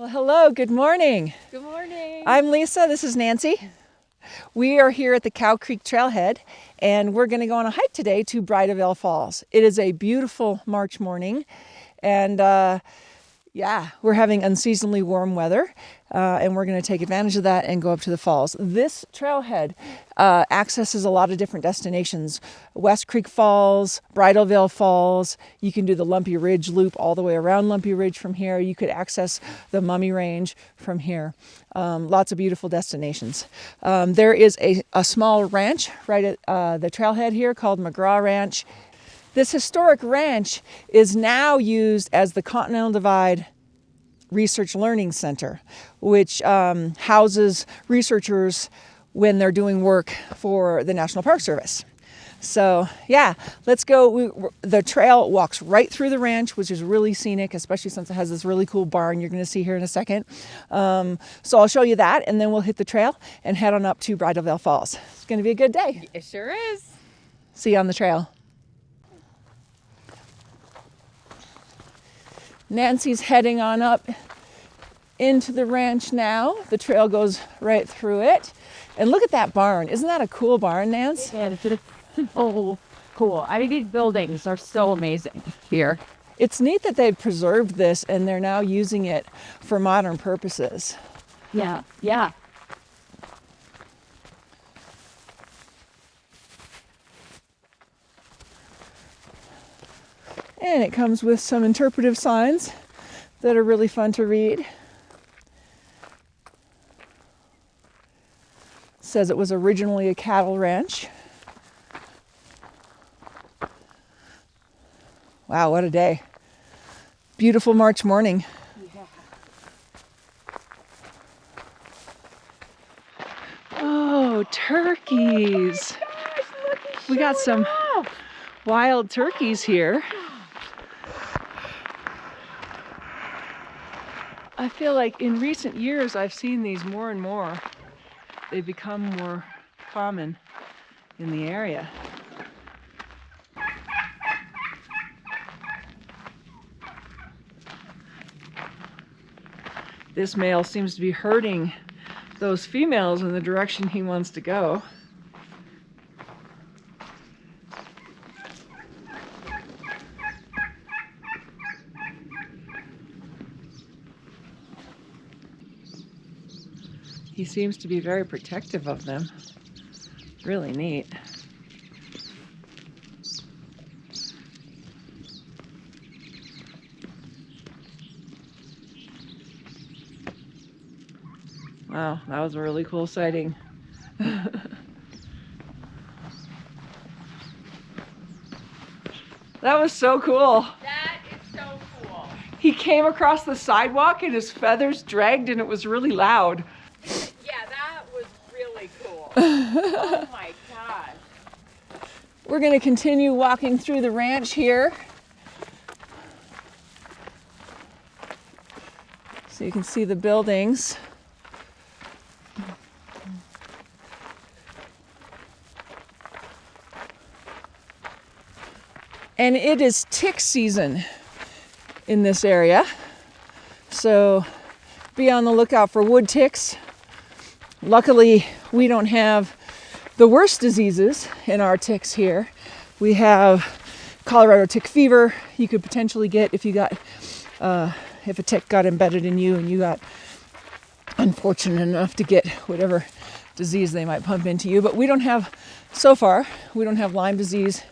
Well, hello, good morning. Good morning. I'm Lisa, this is Nancy. We are here at the Cow Creek Trailhead, and we're going to go on a hike today to Bridal Veil Falls. It is a beautiful March morning, and we're having unseasonably warm weather, and we're going to take advantage of that and go up to the falls. This trailhead accesses a lot of different destinations. West Creek Falls, Bridal Veil Falls. You can do the Lumpy Ridge loop all the way around Lumpy Ridge from here. You could access the Mummy Range from here. Lots of beautiful destinations. There is a small ranch right at the trailhead here called McGraw Ranch. This historic ranch is now used as the Continental Divide Research Learning Center, which houses researchers when they're doing work for the National Park Service. So yeah, let's go. The trail walks right through the ranch, which is really scenic, especially since it has this really cool barn you're going to see here in a second. So I'll show you that, and then we'll hit the trail and head on up to Bridal Veil Falls. It's going to be a good day. It sure is. See you on the trail. Nancy's heading on up into the ranch now. The trail goes right through it. And look at that barn. Isn't that a cool barn, Nance? Yeah, it's so cool. I mean, these buildings are so amazing here. It's neat that they've preserved this and they're now using it for modern purposes. Yeah, yeah. And it comes with some interpretive signs that are really fun to read. It says it was originally a cattle ranch. Wow, what a day. Beautiful March morning. Yeah. Oh, turkeys. Oh my gosh, We got some up. wild turkeys here. I feel like in recent years I've seen these more and more. They become more common in the area. This male seems to be herding those females in the direction he wants to go. He seems to be very protective of them. Really neat. Wow, that was a really cool sighting. That was so cool. That is so cool. He came across the sidewalk and his feathers dragged and it was really loud. Yeah, that was really cool. Oh my gosh. We're going to continue walking through the ranch here. So you can see the buildings. And it is tick season in this area. So be on the lookout for wood ticks. Luckily, we don't have the worst diseases in our ticks here. We have Colorado tick fever you could potentially get if you got, if a tick got embedded in you and you got unfortunate enough to get whatever disease they might pump into you. But we don't have, so far, we don't have Lyme disease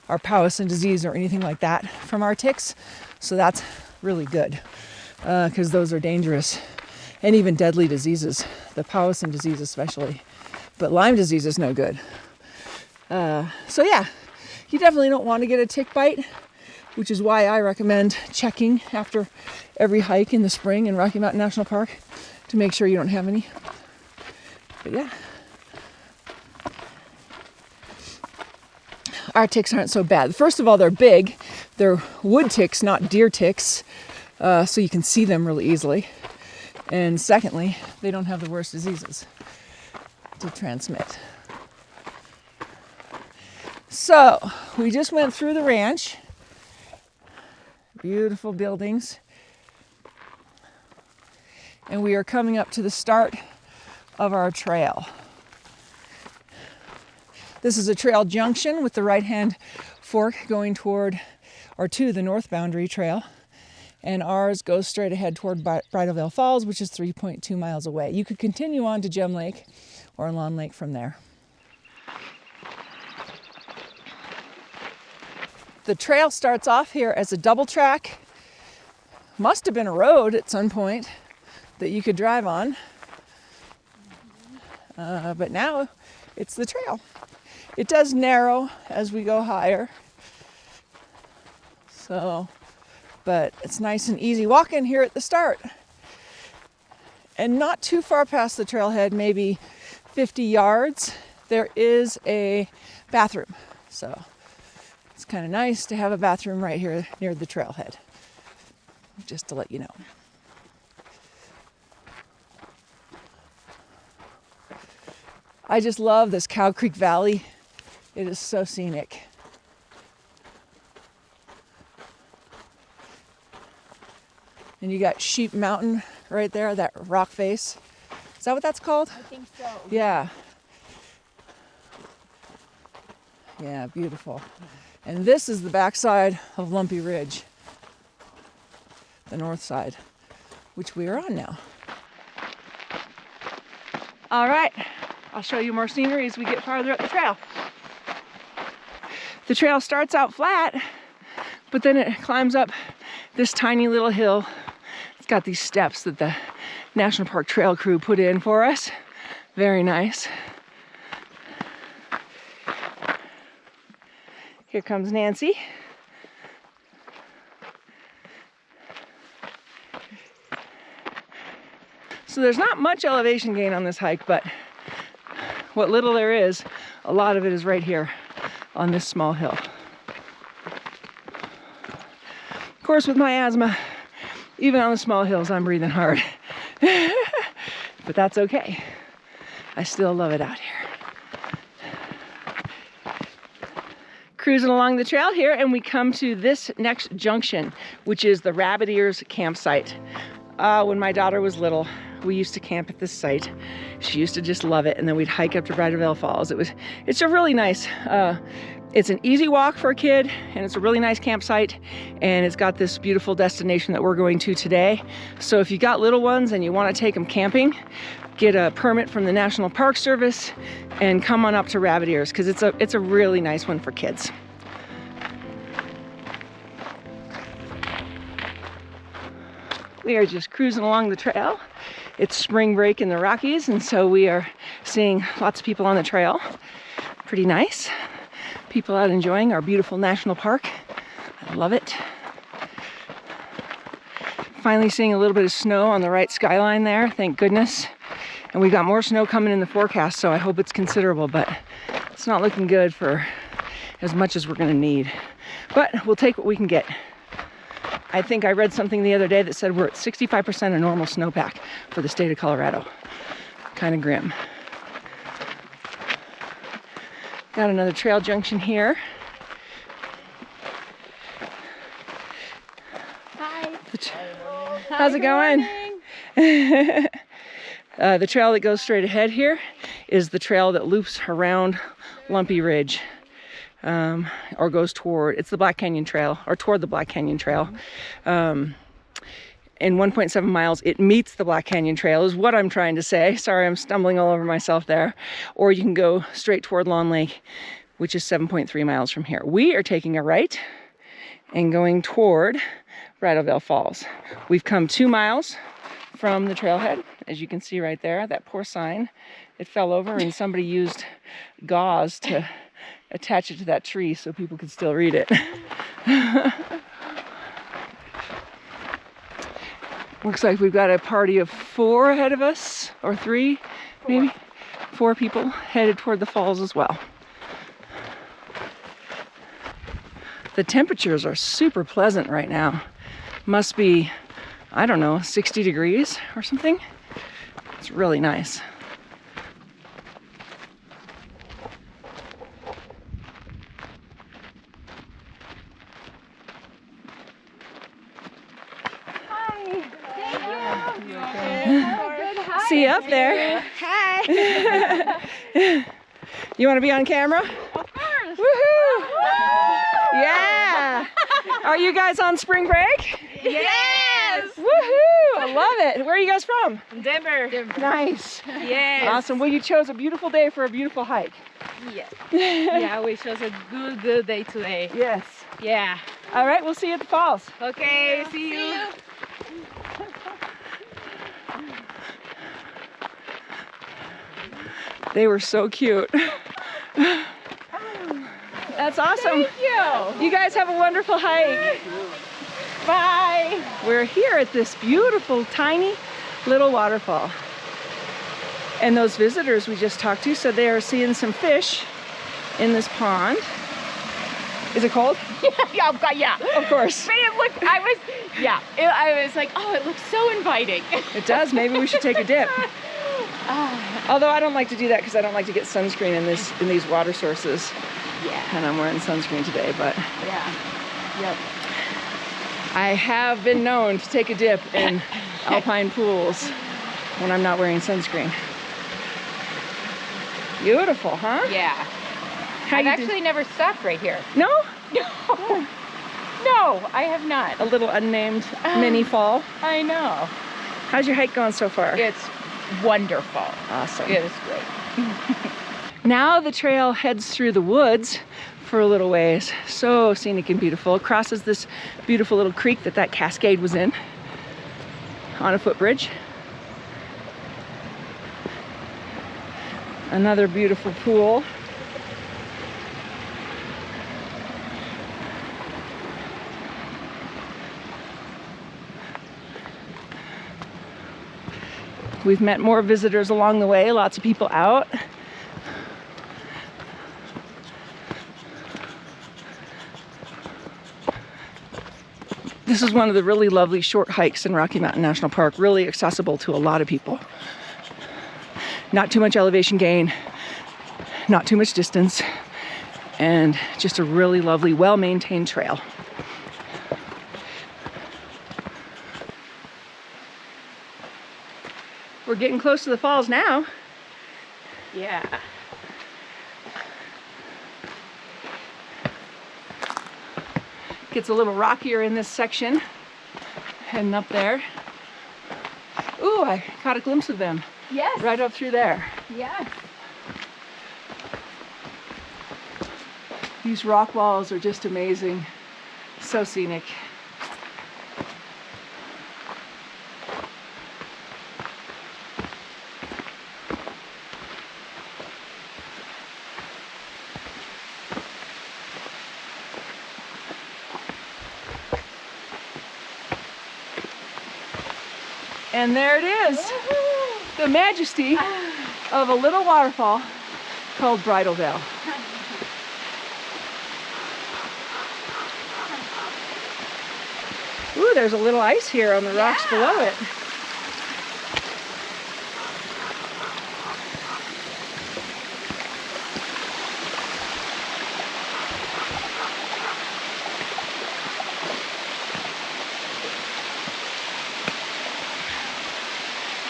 or Powassan disease or anything like that from our ticks. So that's really good because those are dangerous and even deadly diseases, the Powassan disease especially. But Lyme disease is no good. So yeah, you definitely don't want to get a tick bite, which is why I recommend checking after every hike in the spring in Rocky Mountain National Park to make sure you don't have any. But yeah. Our ticks aren't so bad. First of all, they're big. They're wood ticks, not deer ticks, so you can see them really easily. And secondly, they don't have the worst diseases to transmit. So, we just went through the ranch. Beautiful buildings. and we are coming up to the start of our trail. This is a trail junction with the right-hand fork going toward or to the north boundary trail, and ours goes straight ahead toward Bridal Veil Falls, which is 3.2 miles away. You could continue on to Gem Lake or Lawn Lake from there. The trail starts off here as a double track. Must have been a road at some point that you could drive on, but now it's the trail. It does narrow as we go higher, but it's nice and easy walking here at the start. And not too far past the trailhead, maybe 50 yards, there is a bathroom. So it's kind of nice to have a bathroom right here near the trailhead, just to let you know. I just love this Cow Creek Valley. It is so scenic. And you got Sheep Mountain right there, that rock face. Is that what that's called? I think so. Yeah. Yeah, beautiful. And this is the backside of Lumpy Ridge, the north side, which we are on now. All right, I'll show you more scenery as we get farther up the trail. The trail starts out flat, but then it climbs up this tiny little hill. It's got these steps that the National Park Trail crew put in for us. Very nice. Here comes Nancy. So there's not much elevation gain on this hike, but what little there is, a lot of it is right here on this small hill. Of course, with my asthma, even on the small hills, I'm breathing hard. But that's okay. I still love it out here. Cruising along the trail here, and we come to this next junction, which is the Rabbit Ears campsite. When my daughter was little, we used to camp at this site. She used to just love it, and then we'd hike up to Bridal Veil Falls. It's a really nice, it's an easy walk for a kid, and it's a really nice campsite, and it's got this beautiful destination that we're going to today. So if you got little ones and you want to take them camping, get a permit from the National Park Service and come on up to Rabbit Ears, because it's a really nice one for kids. We are just cruising along the trail. It's spring break in the Rockies, and so we are seeing lots of people on the trail. Pretty nice. People out enjoying our beautiful national park. I love it. Finally seeing a little bit of snow on the right skyline there, thank goodness. And we've got more snow coming in the forecast, so I hope it's considerable, but it's not looking good for as much as we're gonna need. But we'll take what we can get. I think I read something the other day that said we're at 65% of normal snowpack for the state of Colorado. Kind of grim. Got another trail junction here. Hi. How's it going? The trail that goes straight ahead here is the trail that loops around Lumpy Ridge. Or goes toward, it's the Black Canyon Trail, or toward the Black Canyon Trail. In 1.7 miles, it meets the Black Canyon Trail, is what I'm trying to say. Sorry, I'm stumbling all over myself there. Or you can go straight toward Lawn Lake, which is 7.3 miles from here. We are taking a right and going toward Bridal Veil Falls. We've come 2 miles from the trailhead, as you can see right there, that poor sign. It fell over and somebody used gauze to attach it to that tree so people could still read it. Looks like we've got a party of 4 ahead of us, or 3, maybe. 4 people headed toward the falls as well. The temperatures are super pleasant right now. Must be, I don't know, 60 degrees or something. It's really nice. See you up there. Hi. You want to be on camera? Of course. Woohoo! Yeah. Are you guys on spring break? Yes. Woohoo! I love it. Where are you guys from? Denver. Nice. Yes. Awesome. Well, you chose a beautiful day for a beautiful hike. Yeah. Yeah, we chose a good day today. Yes. Yeah. All right, we'll see you at the falls. Okay, see you. They were so cute. That's awesome. Thank you. You guys have a wonderful hike. Bye. We're here at this beautiful, tiny little waterfall. And those visitors we just talked to said they are seeing some fish in this pond. Is it cold? Yeah. Of course. But it looked, I was like, oh, it looks so inviting. It does. Maybe we should take a dip. Although I don't like to do that because I don't like to get sunscreen in these water sources. Yeah. And I'm wearing sunscreen today, but Yeah. Yep. I have been known to take a dip in alpine pools when I'm not wearing sunscreen. Beautiful, huh? Yeah. How I've you actually never stopped right here. No? No, I have not. A little unnamed mini fall. I know. How's your hike going so far? It's wonderful. Awesome. It is great. Now the trail heads through the woods for a little ways. So scenic and beautiful. It crosses this beautiful little creek that cascade was in on a footbridge. Another beautiful pool. We've met more visitors along the way, lots of people out. This is one of the really lovely short hikes in Rocky Mountain National Park, really accessible to a lot of people. Not too much elevation gain, not too much distance, and just a really lovely, well-maintained trail. We're getting close to the falls now. Yeah. Gets a little rockier in this section, heading up there. Ooh, I caught a glimpse of them. Yes. Right up through there. Yes. These rock walls are just amazing. So scenic. And there it is, the majesty of a little waterfall called Bridal Veil. Ooh, there's a little ice here on the rocks below it.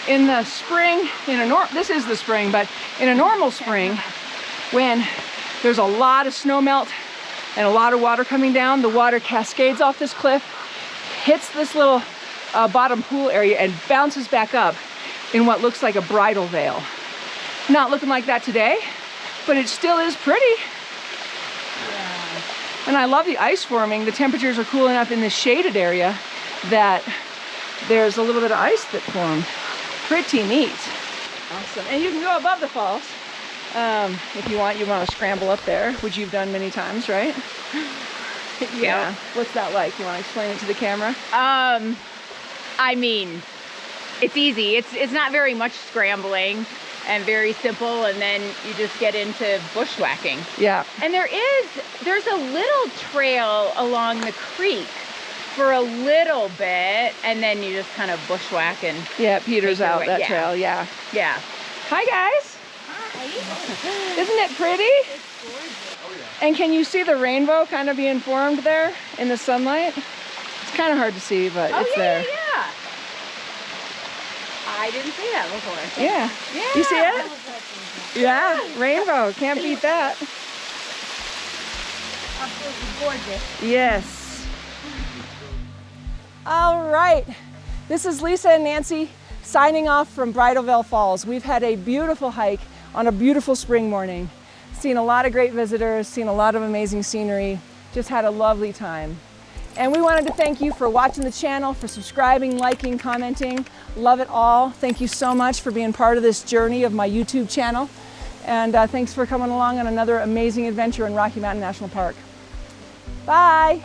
In the spring, this is the spring, but in a normal spring, when there's a lot of snow melt and a lot of water coming down, the water cascades off this cliff, hits this little bottom pool area and bounces back up in what looks like a bridal veil. Not looking like that today, but it still is pretty. Yeah. And I love the ice forming. The temperatures are cool enough in this shaded area that there's a little bit of ice that formed. Pretty neat. Awesome. And you can go above the falls if you want. You want to scramble up there, which you've done many times, right? Yeah. What's that like? You want to explain it to the camera? I mean, it's easy. It's not very much scrambling and very simple, and then you just get into bushwhacking. Yeah. And there's a little trail along the creek for a little bit, and then you just kind of bushwhack and Yeah, it peters your out way. that Yeah. trail, yeah. yeah. Hi guys. Hi. Isn't it pretty? It's gorgeous. And can you see the rainbow kind of being formed there in the sunlight? It's kind of hard to see, but it's there. Yeah. I didn't see that before. Yeah. Yeah. You see it? Yeah, rainbow. Can't beat that. Absolutely gorgeous. Yes. All right. This is Lisa and Nancy signing off from Bridal Veil Falls. We've had a beautiful hike on a beautiful spring morning. Seen a lot of great visitors, seen a lot of amazing scenery, just had a lovely time. And we wanted to thank you for watching the channel, for subscribing, liking, commenting. Love it all. Thank you so much for being part of this journey of my YouTube channel. And thanks for coming along on another amazing adventure in Rocky Mountain National Park. Bye.